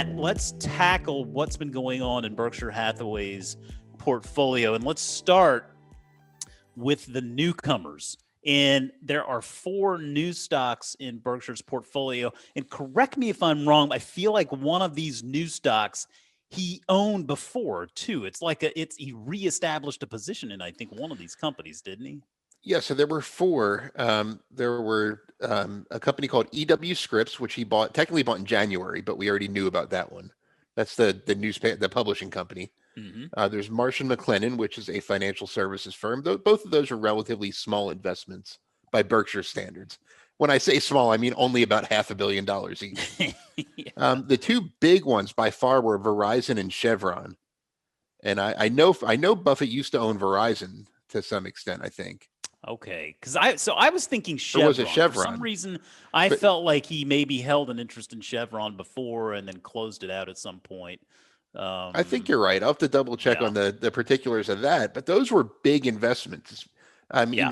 that, let's tackle what's been going on in Berkshire Hathaway's portfolio. And let's start with the newcomers. And there are 4 new stocks in Berkshire's portfolio. And correct me if I'm wrong, I feel like one of these new stocks he owned before too. It's like he reestablished a position in, I think, one of these companies, didn't he? Yeah, so there were 4. There were a company called EW Scripps, which he technically bought in January, but we already knew about that one. That's the newspaper, the publishing company. Mm-hmm. There's Marsh & McLennan, which is a financial services firm. Both of those are relatively small investments by Berkshire standards. When I say small, I mean only about $500 million each. Yeah. The 2 big ones by far were Verizon and Chevron. And I know Buffett used to own Verizon to some extent, I think. Okay, because I was thinking Chevron. Or was it Chevron? For some reason, I felt like he maybe held an interest in Chevron before and then closed it out at some point. I think you're right. I'll have to double check on the particulars of that. But those were big investments. I mean,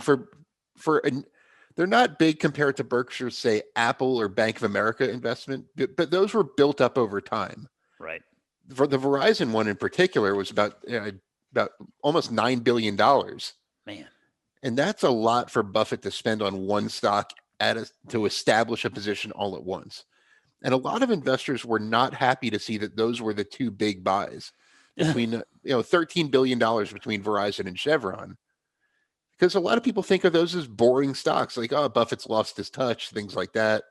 they're not big compared to Berkshire's, say, Apple or Bank of America investment, but those were built up over time. Right. For the Verizon one in particular was about almost $9 billion. Man. And that's a lot for Buffett to spend on one stock to establish a position all at once. And a lot of investors were not happy to see that those were the 2 big buys between $13 billion between Verizon and Chevron. Because a lot of people think of those as boring stocks, like, oh, Buffett's lost his touch, things like that.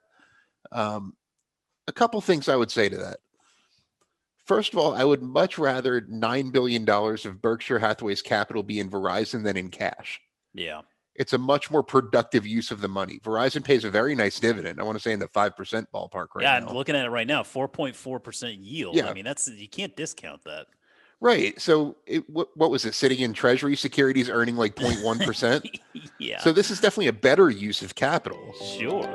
A couple things I would say to that. First of all, I would much rather $9 billion of Berkshire Hathaway's capital be in Verizon than in cash. Yeah. It's a much more productive use of the money. Verizon pays a very nice dividend. I want to say in the 5% ballpark right now. Yeah, I'm looking at it right now, 4.4% yield. Yeah. I mean, you can't discount that. Right. So what was it? Sitting in Treasury securities earning like 0.1%? Yeah. So this is definitely a better use of capital. Sure.